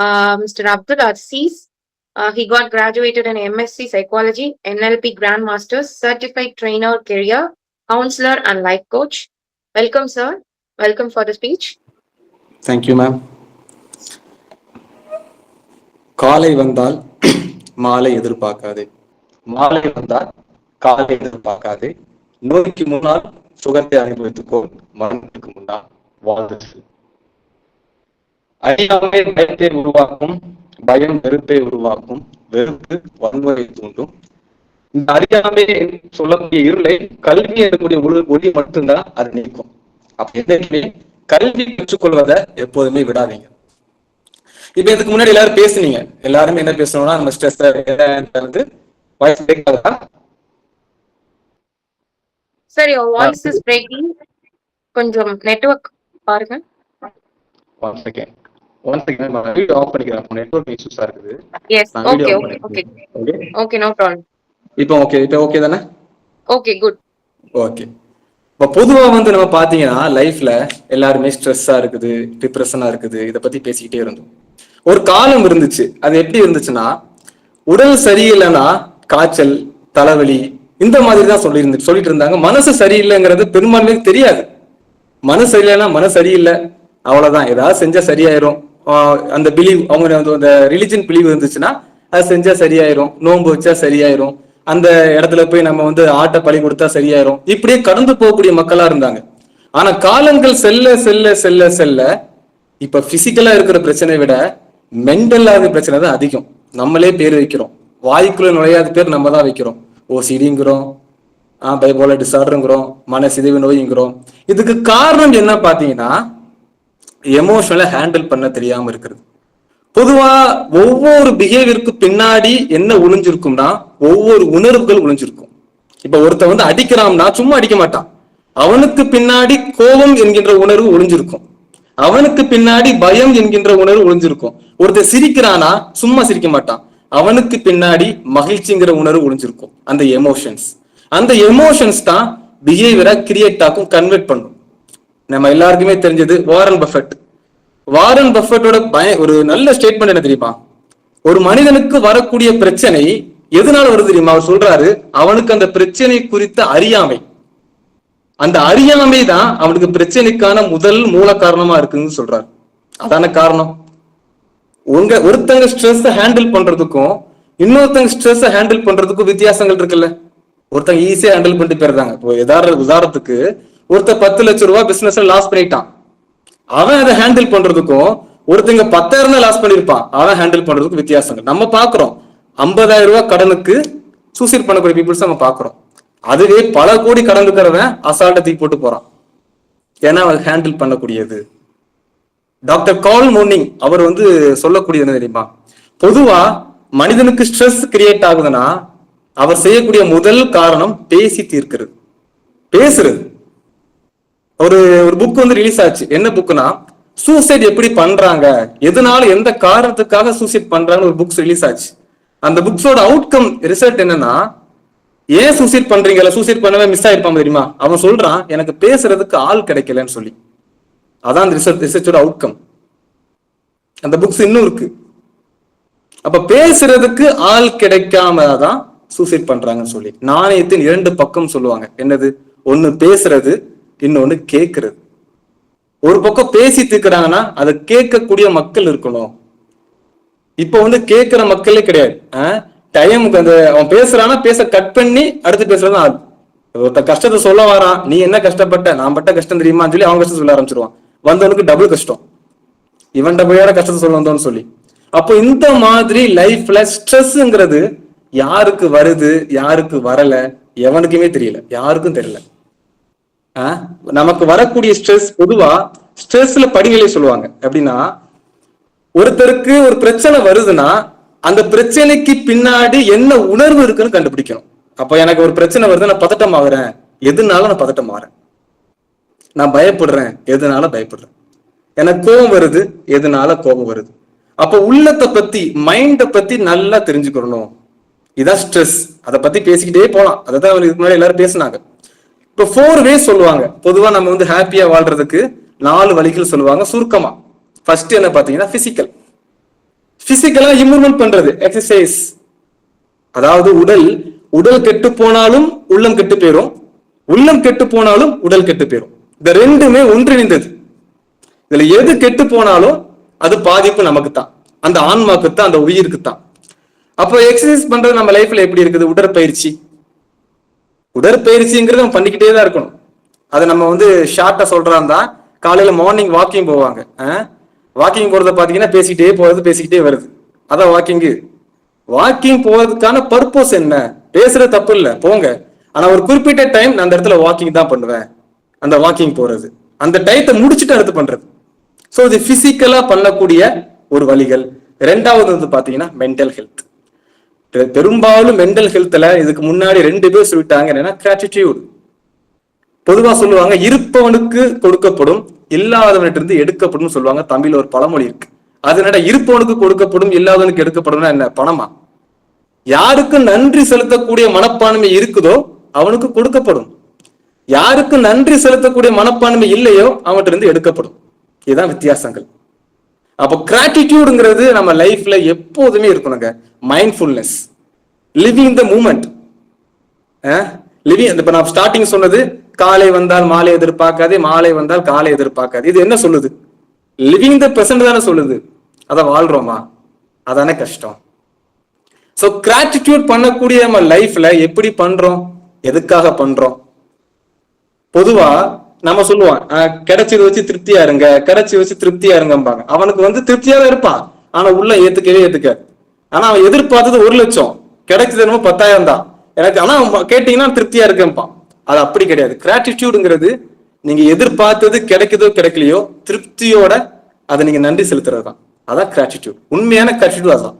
Mr. Abdul Aziz. He got graduated in MSc Psychology, NLP Grandmasters, Certified Trainer Career, Counselor and Life Coach. Welcome, sir. Welcome for the speech. Thank you, ma'am. காலை வந்தால் மாலை எதிர்பார்க்காதே, மாலை வந்தால் காலை எதிர்பார்க்காதே, நோய்க்கு முன்னால் சுகத்தை அனுபவித்துக்கோ, மரணத்துக்கு முன்னால் வாழ்ந்து. அறியாமை பயத்தை உருவாக்கும், பயம் வெறுப்பை உருவாக்கும், வெறுப்பு வன்முறை தூண்டும். இந்த அறியாமை சொல்லக்கூடிய இருளை கல்வி இருக்கக்கூடிய ஒளி மட்டும்தான் அது நீக்கும். அப்ப என்னைக்குமே கல்வி பெற்றுக்கொள்வதை எப்போதுமே விடாதீங்க. இப்ப இதுக்கு முன்னாடி எல்லாரும் பேசுனீங்க, எல்லாருமே என்ன பேசணும்னா நம்ம ஸ்ட்ரெஸ் வந்து வாய்ஸ் பிரேக் ஆகுதா? Sir, your voice is breaking. கொஞ்சம் நெட்வொர்க் பாருங்க. One second. நான் வீடியோ ஆஃப் பண்ணிக்கிறேன். நெட்வொர்க் இஷ்யூஸா இருக்குது. Yes, okay okay okay okay, no problem. இப்போ ஓகே தானே? Okay, good. ஓகே. இப்போ பொதுவா வந்து நம்ம பாத்தீங்கன்னா லைஃப்ல எல்லாருமே ஸ்ட்ரெஸ்ஸா இருக்குது, டிப்ரெஷனா இருக்குது, இதை பத்தி பேசிக்கிட்டே இருந்தோம். ஒரு காலம் இருந்துச்சு, அது எப்படி இருந்துச்சுன்னா உடல் சரியில்லைன்னா காய்ச்சல், தலைவலி இந்த மாதிரி தான் சொல்லிட்டு இருந்தாங்க. மனசு சரியில்லைங்கிறது பெரும்பான்மைக்கு தெரியாது. மனசு சரியில்லைன்னா மனசு சரியில்லை அவ்வளவுதான், ஏதாவது செஞ்சா சரியாயிரும். அந்த பிலீவ், அவங்க அந்த ரிலிஜன் பிலீவ் இருந்துச்சுன்னா அது செஞ்சா சரியாயிரும், நோன்பு வச்சா சரியாயிரும், அந்த இடத்துல போய் நம்ம வந்து ஆட்டை பழி கொடுத்தா சரியாயிரும், இப்படியே கடந்து போகக்கூடிய மக்களா இருந்தாங்க. ஆனா காலங்கள் செல்ல செல்ல செல்ல செல்ல இப்ப பிசிக்கலா இருக்கிற பிரச்சனையை விட மென்டலா இருக்கிற பிரச்சனை தான் அதிகம். நம்மளே பேர் வைக்கிறோம், வாய்க்குள்ள நுழையாத பேர் நம்ம தான் வைக்கிறோம். ஓசிடிங்கிறோம், பைபோலர் டிசார்டருங்கிறோம், மனசிதைவு நோய்ங்கிறோம். இதுக்கு காரணம் என்ன பாத்தீங்கன்னா எமோஷனலை ஹேண்டில் பண்ண தெரியாம இருக்கிறது. பொதுவா ஒவ்வொரு பிஹேவியருக்கு பின்னாடி என்ன ஒளிஞ்சிருக்கும்னா ஒவ்வொரு உணர்வுகள் ஒளிஞ்சிருக்கும். இப்ப ஒருத்த வந்து அடிக்கிறான்னா சும்மா அடிக்க மாட்டான், அவனுக்கு பின்னாடி கோபம் என்கின்ற உணர்வு ஒளிஞ்சிருக்கும், அவனுக்கு பின்னாடி பயம் என்கின்ற உணர்வு ஒளிஞ்சிருக்கும். ஒருத்தர் சிரிக்கிறானா சும்மா சிரிக்க மாட்டான், அவனுக்கு பின்னாடி மகிழ்ச்சிங்கிற உணர்வு ஒளிஞ்சிருக்கும். அந்த எமோஷன்ஸ் தான் பிஹேவியரை கிரியேட் ஆக்கும், கன்வெர்ட் பண்ணும். நம்ம எல்லாருக்குமே தெரிஞ்சது வாரன் பஃபட்டோட ஒரு நல்ல ஸ்டேட்மெண்ட் என்ன தெரியுமா? ஒரு மனிதனுக்கு வரக்கூடிய பிரச்சனை எதனால வருது தெரியுமா? அவர் சொல்றாரு, அவனுக்கு அந்த பிரச்சனை குறித்த அறியாமை, அந்த அறியாமை தான் அவனுக்கு பிரச்சனைக்கான முதல் மூல காரணமா இருக்குன்னு சொல்றாரு. அதான காரணம். ஒருத்தங்க ஸ்ட்ரெஸ் ஹேண்டில் பண்றதுக்கும் இன்னொருத்தங்க ஸ்ட்ரெஸ் ஹேண்டில் பண்றதுக்கும் வித்தியாசங்கள் இருக்குல்ல. ஒருத்தங்க ஈஸியா ஹேண்டில் பண்ணிட்டு போயிருந்தாங்க. இப்போ உதாரணத்துக்கு ஒருத்தர் 10 லட்சம் ரூபாய் பிசினஸ்ல லாஸ் பண்ணிட்டான், அவன் அதை ஹேண்டில் பண்றதுக்கும் ஒருத்தங்க 10,000 தான் லாஸ் பண்ணிருப்பான், அவன் ஹேண்டில் பண்றதுக்கும் வித்தியாசங்கள் நம்ம பாக்குறோம். 50,000 ரூபாய் கடனுக்கு சூசைட் பண்ணக்கூடிய பீப்புள்ஸ் நம்ம பாக்குறோம். அதுவே பல கோடி கடன் இருக்கிறவன் அசால்ட்டை தூக்கி போட்டு போறான், ஏன்னா அவன் ஹேண்டில் பண்ணக்கூடியது. டாக்டர் கால் மோர்னிங் அவர் வந்து சொல்லக்கூடியது என்ன தெரியுமா? பொதுவா மனிதனுக்கு ஸ்ட்ரெஸ் கிரியேட் ஆகுதுன்னா அவர் செய்யக்கூடிய முதல் காரணம் பேசி தீர்க்கிறது, பேசுறது. ஒரு புக் வந்து ரிலீஸ் ஆச்சு. என்ன புக்னா சூசைட் எப்படி பண்றாங்க, எதனால எந்த காரணத்துக்காக சூசைட் பண்றாங்க ஒரு புக்ஸ் ரிலீஸ் ஆச்சு. அந்த புக்ஸோட அவுட்கம் ரிசல்ட் என்னன்னா, ஏன் சூசைட் பண்றீங்கல்ல, சூசைட் பண்ணவே மிஸ் ஆயிருப்பாங்க தெரியுமா? அவன் சொல்றான், எனக்கு பேசுறதுக்கு ஆள் கிடைக்கலன்னு சொல்லி. அதான் அந்த ரிசர்ச்சோட அவுட்கம். அந்த புக்ஸ் இன்னும் இருக்கு. அப்ப பேசுறதுக்கு ஆள் கிடைக்காம தான் சூசைட் பண்றாங்கன்னு சொல்லி நாணயத்தின் 2 பக்கம் சொல்லுவாங்க. என்னது? ஒண்ணு பேசுறது, இன்னொன்னு கேட்கறது. ஒரு பக்கம் பேசி தீர்க்கிறாங்கன்னா அதை கேட்கக்கூடிய மக்கள் இருக்கணும். இப்ப வந்து கேட்கிற மக்களே கிடையாது. டைமுக்கு அந்த அவன் பேசுறான்னா பேச கட் பண்ணி அடுத்து பேசுறதுதான் ஆள். ஒருத்த கஷ்டத்தை சொல்ல வரான், நீ என்ன கஷ்டப்பட்ட, நான் பட்ட கஷ்டம் தெரியுமான்னு சொல்லி அவன் கஷ்டம் சொல்ல ஆரம்பிச்சிருவான். வந்தவனுக்கு டபுள் கஷ்டம், இவன் டபுள் கஷ்டத்தை சொல்ல வந்தோன்னு சொல்லி. அப்போ இந்த மாதிரி லைஃப்ல ஸ்ட்ரெஸ்ங்கிறது யாருக்கு வருது யாருக்கு வரல எவனுக்குமே தெரியல, யாருக்கும் தெரியல. நமக்கு வரக்கூடிய ஸ்ட்ரெஸ், பொதுவா ஸ்ட்ரெஸ்ல படிநிலை சொல்லுவாங்க. எப்படின்னா ஒருத்தருக்கு ஒரு பிரச்சனை வருதுன்னா அந்த பிரச்சனைக்கு பின்னாடி என்ன உணர்வு இருக்குன்னு கண்டுபிடிக்கணும். அப்ப எனக்கு ஒரு பிரச்சனை வருது, நான் பதட்டம் ஆகுறேன், எதுனால நான் பதட்டம் ஆகுறேன்? நான் பயப்படுறேன், எதனால பயப்படுறேன்? எனக்கு கோபம் வருது, எதனால கோபம் வருது? அப்ப உள்ளத்தை பத்தி, மைண்ட பத்தி நல்லா தெரிஞ்சுக்கணும். இதான் ஸ்ட்ரெஸ். அதை பத்தி பேசிக்கிட்டே போலாம். அதான் இதுக்கு முன்னாடி எல்லாரும் பேசினாங்க. இப்ப 4 ways சொல்லுவாங்க. பொதுவா நம்ம வந்து ஹாப்பியா வாழ்றதுக்கு 4 வழிகள் சொல்லுவாங்க சுருக்கமா. ஃபர்ஸ்ட் என்ன பாத்தீங்கன்னா பிசிக்கல். பிசிக்கலா இம்ப்ரூவ்மெண்ட் பண்றது எக்ஸசைஸ். அதாவது உடல் கெட்டு போனாலும் உள்ளம் கெட்டு போயிரும், உள்ளம் கெட்டு போனாலும் உடல் கெட்டு போயிரும். இந்த ரெண்டுமே ஒன்றிணைந்தது. இதுல எது கெட்டு போனாலும் அது பாதிப்பு நமக்கு தான், அந்த ஆன்மாக்கு தான், அந்த உயிருக்கு தான். அப்போ எக்ஸசைஸ் பண்றது நம்ம லைஃப்ல எப்படி இருக்குது? உடற்பயிற்சிங்கிறது நம்ம பண்ணிக்கிட்டே தான் இருக்கணும். அதை நம்ம ஷார்ட்டா சொல்றாந்தா காலையில மார்னிங் வாக்கிங் போவாங்க. வாக்கிங் போறத பாத்தீங்கன்னா பேசிக்கிட்டே போறது, பேசிக்கிட்டே வருது. அதான் வாக்கிங் போறதுக்கான பர்பஸ் என்ன? பேசுறது தப்பு இல்ல, போங்க. ஆனா ஒரு குறிப்பிட்ட டைம் நான் அந்த இடத்துல வாக்கிங் தான் பண்ணுவேன். அந்த வாக்கிங் போறது, அந்த டயத்தை முடிச்சுட்டு அடுத்து பண்றது. ஸோ இது பிசிக்கலா பண்ணக்கூடிய ஒரு வழிகள். ரெண்டாவது பாத்தீங்கன்னா மென்டல் ஹெல்த். பெரும்பாலும் மென்டல் ஹெல்த்ல இதுக்கு முன்னாடி 2 பேர் சொல்லிட்டாங்க. என்னன்னா கிராட்டிடியூட். பொதுவா சொல்லுவாங்க, இருப்பவனுக்கு கொடுக்கப்படும், இல்லாதவனிட்டு இருந்து எடுக்கப்படும் சொல்லுவாங்க. தமிழ் ஒரு பழமொழி இருக்கு. அதனால இருப்பவனுக்கு கொடுக்கப்படும், இல்லாதவனுக்கு எடுக்கப்படும்னா என்ன? பணமா? யாருக்கு நன்றி செலுத்தக்கூடிய மனப்பான்மை இருக்குதோ அவனுக்கு கொடுக்கப்படும், யாருக்கு நன்றி செலுத்தக்கூடிய மனப்பான்மை இல்லையோ அவன்கிட்ட இருந்து எடுக்கப்படும். இதுதான் வித்தியாசங்கள். அப்போ கிராட்டிடியூடுங்கிறது நம்ம லைஃப்ல எப்போதுமே இருக்கணுங்க. Mindfulness, living the moment. Living, இப்ப நான் ஸ்டார்டிங் சொன்னது, காலை வந்தால் மாலை எதிர்பார்க்காதே, மாலை வந்தால் காலை எதிர்பார்க்காது. இது என்ன சொல்லுது? லிவிங் த பிரசன்ட் தானே சொல்லுது. அதை வாழ்றோமா? அதானே கஷ்டம். சோ கிராட்டிடியூட் பண்ணக்கூடிய நம்ம லைஃப்ல எப்படி பண்றோம், எதுக்காக பண்றோம்? பொதுவா நம்ம சொல்லுவான், கிடைச்சது வச்சு திருப்தியா இருங்க, கிடைச்சி வச்சு திருப்தியா இருங்கம்பாங்க. அவனுக்கு திருப்தியாவே இருப்பான், ஆனா உள்ள ஏத்துக்க. ஆனா அவன் எதிர்பார்த்தது 1 லட்சம், கிடைச்சது என்னமோ 10,000 தான் எனக்கு. ஆனா கேட்டீங்கன்னா திருப்தியா இருக்கேன்பான். அது அப்படி கிடையாது. கிராட்டிடியூடுங்கிறது நீங்க எதிர்பார்த்தது கிடைக்குதோ கிடைக்கலையோ திருப்தியோட அதை நீங்க நன்றி செலுத்துறது தான். அதான் கிராட்டிடியூட். உண்மையான கிராட்டிடியூட் அதான்.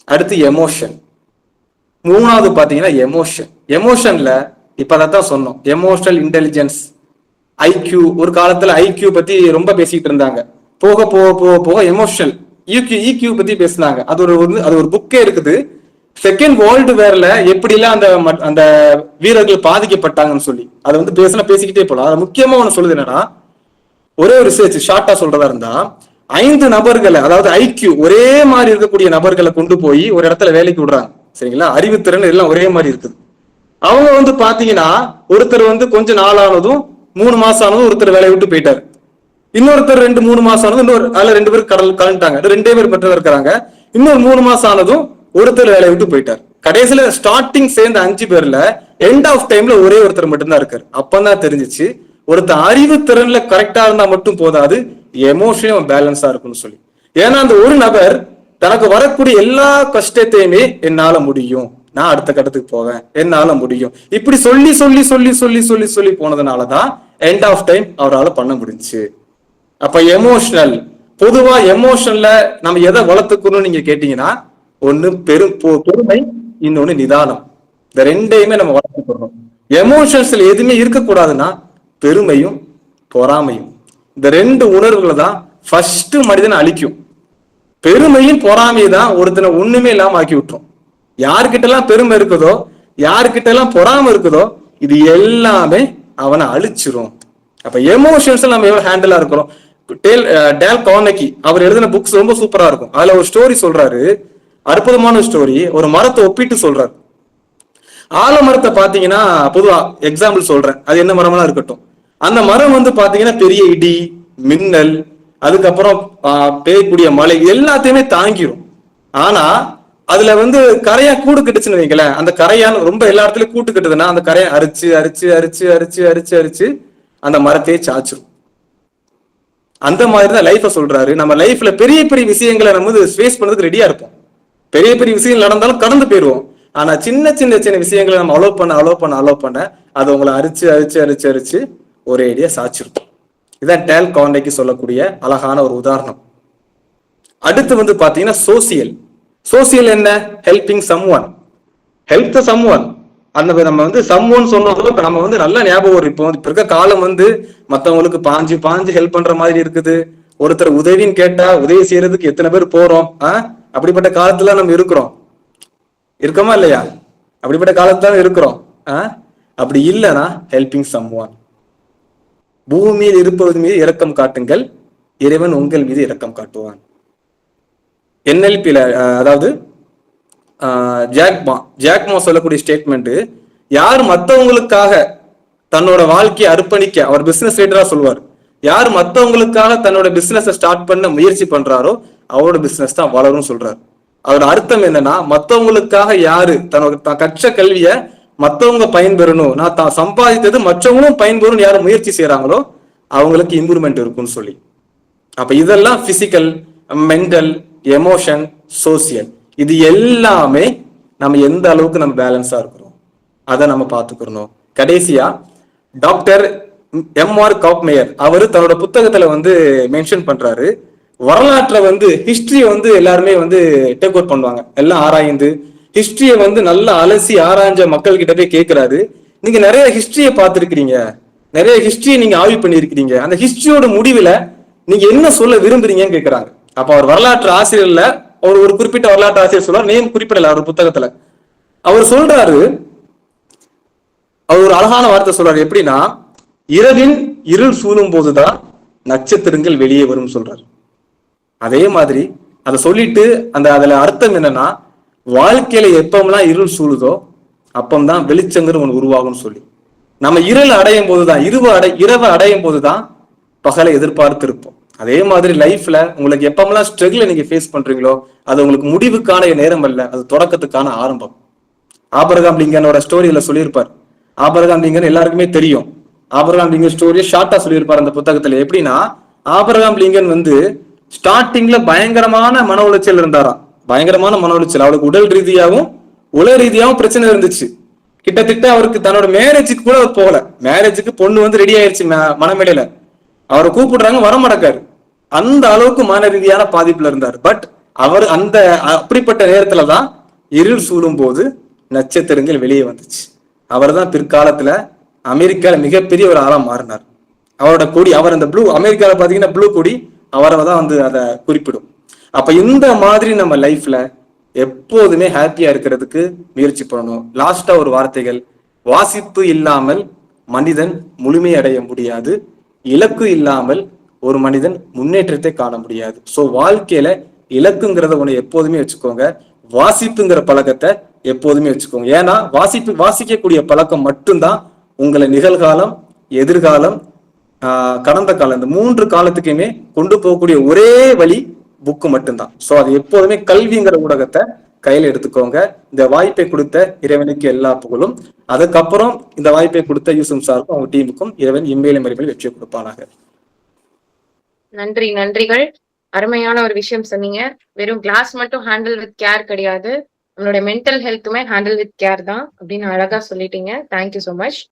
அடுத்து எமோஷன். 3வது பாத்தீங்கன்னா எமோஷன்ல இப்ப அதான் சொன்னோம், எமோஷனல் இன்டெலிஜென்ஸ், ஐக்யூ. ஒரு காலத்துல ஐக்யூ பத்தி ரொம்ப பேசிட்டு இருந்தாங்க. போக போக போக போக எமோஷனல் ஈக்யூ பத்தி பேசினாங்க. அது ஒரு புக்கே இருக்குது. செகண்ட் வேர்ல்டு வேர்ல எப்படி எல்லாம் அந்த வீரர்கள் பாதிக்கப்பட்டாங்கன்னு சொல்லி அதை பேசிக்கிட்டே போலாம். அது முக்கியமா ஒண்ணு சொல்லுது என்னன்னா, ஒரே ஒரு ரிசர்ச் ஷார்ட்டா சொல்றதா இருந்தா, 5 நபர்களை, அதாவது ஐக்யூ ஒரே மாதிரி இருக்கக்கூடிய நபர்களை கொண்டு போய் ஒரு இடத்துல வேலைக்கு விடுறாங்க. சரிங்களா? அறிவுத்திறன் எல்லாம் ஒரே மாதிரி இருக்குது. அவங்க பாத்தீங்கன்னா ஒருத்தர் கொஞ்ச நாள் ஆனதும் 3 மாசம் ஆனதும் ஒருத்தர் வேலையை விட்டு போயிட்டாரு. இன்னொருத்தர் 2-3 மாசம் ஆனதும் அதுல 2 பேர் கலந்துட்டாங்க. 2 பேர் மட்டும் இருக்கிறாங்க. இன்னொரு 3 மாசம் ஆனதும் ஒருத்தர் வேலையை விட்டு போயிட்டார். கடைசியில ஸ்டார்டிங் சேர்ந்த 5 பேர்ல எண்ட் ஆஃப் டைம்ல ஒரே ஒருத்தர் மட்டும்தான் இருக்காரு. அப்பதான் தெரிஞ்சிச்சு, ஒருத்தர் அறிவு திறன்ல கரெக்டா இருந்தா மட்டும் போதாது, எமோஷனும் பேலன்ஸா இருக்கும்னு சொல்லி. ஏன்னா அந்த ஒரு நபர் தனக்கு வரக்கூடிய எல்லா கஷ்டத்தையுமே என்னால முடியும், நான் அடுத்த கட்டத்துக்கு போவேன், என்னால முடியும், இப்படி சொல்லி சொல்லி சொல்லி சொல்லி சொல்லி சொல்லி போனதுனாலதான் எண்ட் ஆஃப் டைம் அவரால் பண்ண முடிஞ்சுச்சு. அப்ப எமோஷனல், பொதுவா எமோஷன்ல நம்ம எதை வளர்த்துக்கணும்னு நீங்க கேட்டீங்கன்னா, ஒண்ணு பெருமை, இன்னொன்னு நிதானம். இந்த 2யுமே நம்ம வளர்த்துக்கணும். எமோஷன்ஸ்ல எதுவுமே இருக்கக்கூடாதுன்னா பெருமையும் பொறாமையும். இந்த 2 உணர்வுகளை தான் ஃபர்ஸ்ட் மனிதனை அழிக்கும். பெருமையும் பொறாமையை தான் ஒருத்தனை ஒண்ணுமே இல்லாம ஆக்கி விட்டுரும். யாருக்கிட்ட எல்லாம் பெருமை இருக்குதோ, யாருக்கிட்ட எல்லாம் பொறாமை இருக்குதோ, இது எல்லாமே அவனை அழிச்சிரும். அப்ப எமோஷன்ஸ் நம்ம எவ்வளவு ஹேண்டிலா இருக்கிறோம். டேல் கார்னகி அவர் எழுதின புக்ஸ் ரொம்ப சூப்பரா இருக்கும். அதுல ஒரு ஸ்டோரி சொல்றாரு, அற்புதமான ஸ்டோரி. ஒரு மரத்தை ஒப்பிட்டு சொல்றாரு. ஆலமரத்தை பாத்தீங்கன்னா, பொதுவா எக்ஸாம்பிள் சொல்றேன், அது என்ன மரமா இருக்கட்டும், அந்த மரம் பாத்தீங்கன்னா பெரிய இடி, மின்னல், அதுக்கப்புறம் பெய்யக்கூடிய மழை எல்லாத்தையுமே தாங்கிரும். ஆனா அதுல கரையா கூடு கட்டுச்சுன்னு வைங்களேன், அந்த கரையான் ரொம்ப எல்லா இடத்துலயும் கூட்டு கட்டுதுன்னா அந்த கரையை அரிச்சு அரிச்சு அரிச்சு அரிச்சு அரிச்சு அரிச்சு அந்த மரத்தையே சாச்சிரும். அந்த மாதிரிதான் லைஃப சொல்றாரு. நம்ம லைஃப்ல பெரிய பெரிய விஷயங்களை நம்ம ஃபேஸ் பண்ணதுக்கு ரெடியா இருப்போம். பெரிய பெரிய விஷயங்கள் நடந்தாலும் கடந்து போயிடுவோம். ஆனா சின்ன சின்ன சின்ன விஷயங்களை நம்ம அலோவ் பண்ண அது உங்களை அரிச்சு அரிச்சு அரிச்சு அரிச்சு ஒரே ஐடியா சாச்சிருக்கும். இதான் டேல் கார்னகி சொல்லக்கூடிய அழகான ஒரு உதாரணம். அடுத்து பாத்தீங்கன்னா சோசியல் என்ன? Helping someone, help the someone. அந்த நம்ம சம்ஒன் சொன்னோம், நம்ம நல்ல ஞாபகம் வரும். இப்போ இருக்க காலம் மத்தவங்களுக்கு பாஞ்சு பாஞ்சு ஹெல்ப் பண்ற மாதிரி இருக்குது. ஒருத்தர் உதவின்னு கேட்டா உதவி செய்யறதுக்கு எத்தனை பேர் போறோம். அப்படிப்பட்ட காலத்துல நம்ம இருக்கோமா இல்லையா? அப்படிப்பட்ட காலத்துல இருக்கிறோம். அப்படி இல்லைன்னா ஹெல்பிங் சம்ஒன். பூமியில் இருப்பது மீது இரக்கம் காட்டுங்கள், இறைவன் உங்கள் மீது இரக்கம் காட்டுவான். NLPல அதாவது ஜாக்மா சொல்லக்கூடிய ஸ்டேட்மெண்ட், யார் மத்தவங்களுக்காக தன்னோட வாழ்க்கையை அர்ப்பணிக்க, அவர் பிசினஸ் லீடரா சொல்லுவார், யார் மத்தவங்களுக்காக தன்னோட பிசினஸ் ஸ்டார்ட் பண்ண முயற்சி பண்றாரோ அவரோட பிசினஸ் தான் வளரும் சொல்றாரு. அதோட அர்த்தம் என்னன்னா, மத்தவங்களுக்காக யாரு தன்னோட கற்ற கல்விய மத்தவங்க பயன்பெறணும், நான் தான் சம்பாதித்தது மற்றவங்களும் பயன்பெறும் யாரும் முயற்சி செய்யறாங்களோ அவங்களுக்கு இம்ப்ரூவ்மெண்ட் இருக்கும்னு சொல்லி. அப்ப இதெல்லாம் பிசிக்கல், மென்டல், எமோஷன், சோசியல், இது எல்லாமே நம்ம எந்த அளவுக்கு நம்ம பேலன்ஸா இருக்கிறோம் அதை நம்ம பார்த்துக்கிறோம். கடைசியா டாக்டர் MR காப்மேயர் அவரு தன்னோட புத்தகத்துல வந்து மென்ஷன் பண்றாரு, வரலாற்றை வந்து ஹிஸ்டரிய வந்து எல்லாருமே வந்து டேக் அவுட் பண்ணுவாங்க, எல்லாம் ஆராய்ந்து ஹிஸ்டரிய வந்து நல்லா அலசி ஆராய்ஞ்ச மக்கள் கிட்ட போய் கேட்கிறாரு, நீங்க நிறைய ஹிஸ்டரிய பார்த்திருக்கிறீங்க, நிறைய ஹிஸ்டரிய நீங்க ஆய்வு பண்ணியிருக்கிறீங்க, அந்த ஹிஸ்டரியோட முடிவுல நீங்க என்ன சொல்ல விரும்புறீங்கன்னு கேட்கிறாங்க. அப்ப அவர் வரலாற்று ஆசிரியர்ல ஒரு குறிப்பிட்ட வரலாற்று ஆசிரியர் சொல்றாரு, நேம் குறிப்பிடல அவர் புத்தகத்துல. அவர் சொல்றாரு, அவர் ஒரு அழகான வார்த்தை சொல்றாரு, எப்படின்னா, இரவின் இருள் சூழும் போதுதான் நட்சத்திரங்கள் வெளியே வரும் சொல்றாரு. அதே மாதிரி அதை சொல்லிட்டு அதுல அர்த்தம் என்னன்னா, வாழ்க்கையில எப்பமெல்லாம் இருள் சூழுதோ அப்பம்தான் வெளிச்சங்கிற ஒன்று உருவாகும்னு சொல்லி, நம்ம இருள் அடையும் போதுதான் இரவு அடையும் போதுதான் பகலை எதிர்பார்த்து இருப்போம். அதே மாதிரி லைஃப்ல உங்களுக்கு எப்பமெல்லாம் ஸ்ட்ரகிள் நீங்க ஃபேஸ் பண்றீங்களோ அது உங்களுக்கு முடிவுக்கான நேரம் அல்ல, அது தொடக்கத்துக்கான ஆரம்பம். ஆபிரகாம் லிங்கனோட ஸ்டோரியில சொல்லியிருப்பார். ஆபிரகாம் லிங்கன் எல்லாருக்குமே தெரியும். ஆபிரகாம் லிங்கன் ஸ்டோரியை ஷார்ட்டா சொல்லியிருப்பார் அந்த புத்தகத்துல. எப்படின்னா, ஆபிரகாம் லிங்கன் வந்து ஸ்டார்டிங்ல பயங்கரமான மன உளைச்சல் இருந்தாராம், பயங்கரமான மன உளைச்சல். அவருக்கு உடல் ரீதியாகவும் உல ரீதியாகவும் பிரச்சனை இருந்துச்சு. கிட்டத்தட்ட அவருக்கு தன்னோட மேரேஜுக்கு கூட அவர் போகல. மேரேஜுக்கு பொண்ணு வந்து ரெடி ஆயிடுச்சு மனமேடையில, அவரை கூப்பிடுறாங்க, வர மாட்டக்காரு. அந்த அளவுக்கு மன ரீதியான பாதிப்புல இருந்தார். பட் அவர் அப்படிப்பட்ட நேரத்துலதான் இருள் சூழும் போது நட்சத்திரங்கள் வெளியே வந்துச்சு. அவர் தான் பிற்காலத்துல அமெரிக்கால மிகப்பெரிய ஒரு ஆளா மாறினார். அவரோட கொடி, அவர் அந்த ப்ளூ, அமெரிக்கால பாத்தீங்கன்னா ப்ளூ கொடி அவரை தான் வந்து அதை குறிப்பிடும். அப்ப இந்த மாதிரி நம்ம லைஃப்ல எப்போதுமே ஹாப்பியா இருக்கிறதுக்கு முயற்சி பண்ணணும். லாஸ்டா ஒரு வார்த்தைகள், வாசிப்பு இல்லாமல் மனிதன் முழுமை அடைய முடியாது, இலக்கு இல்லாமல் ஒரு மனிதன் முன்னேற்றத்தை காண முடியாது. சோ வாழ்க்கையில இலக்குங்கிறத ஒண்ணு எப்போதுமே வச்சுக்கோங்க, வாசிப்புங்கிற பழக்கத்தை எப்போதுமே வச்சுக்கோங்க. ஏன்னா வாசிக்கக்கூடிய பழக்கம் மட்டும்தான் உங்களை நிகழ்காலம், எதிர்காலம், கடந்த காலம், இந்த 3 காலத்துக்குமே கொண்டு போகக்கூடிய ஒரே வழி புக்கு மட்டும்தான். சோ அது எப்போதுமே கல்விங்கிற ஊடகத்தை கையில எடுத்துக்கோங்க. இந்த வாய்ப்பை கொடுத்த இறைவனுக்கு எல்லா புகழும். அதுக்கப்புறம் இந்த வாய்ப்பை கொடுத்த யூசுப் சாருக்கும் அவங்க டீமுக்கும் இறைவன் இம்மேலும் மறுமையிலும் வெற்றி கொடுப்பானாக. நன்றிகள். அருமையான ஒரு விஷயம் சொன்னீங்க. வெறும் கிளாஸ் மட்டும் ஹேண்டில் வித் கேர் கிடையாது, நம்மளுடைய மென்டல் ஹெல்த்துமே ஹேண்டில் வித் கேர் தான் அப்படின்னு அழகா சொல்லிட்டீங்க. Thank you so much.